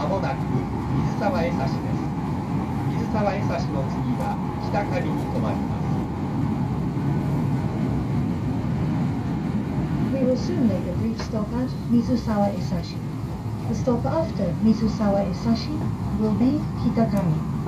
まもなく水沢江差です。水沢江差の次は北上に停まります。We will soon make a brief stop at Mizusawa Isashi. The stop after Mizusawa Isashi will be Kitakami.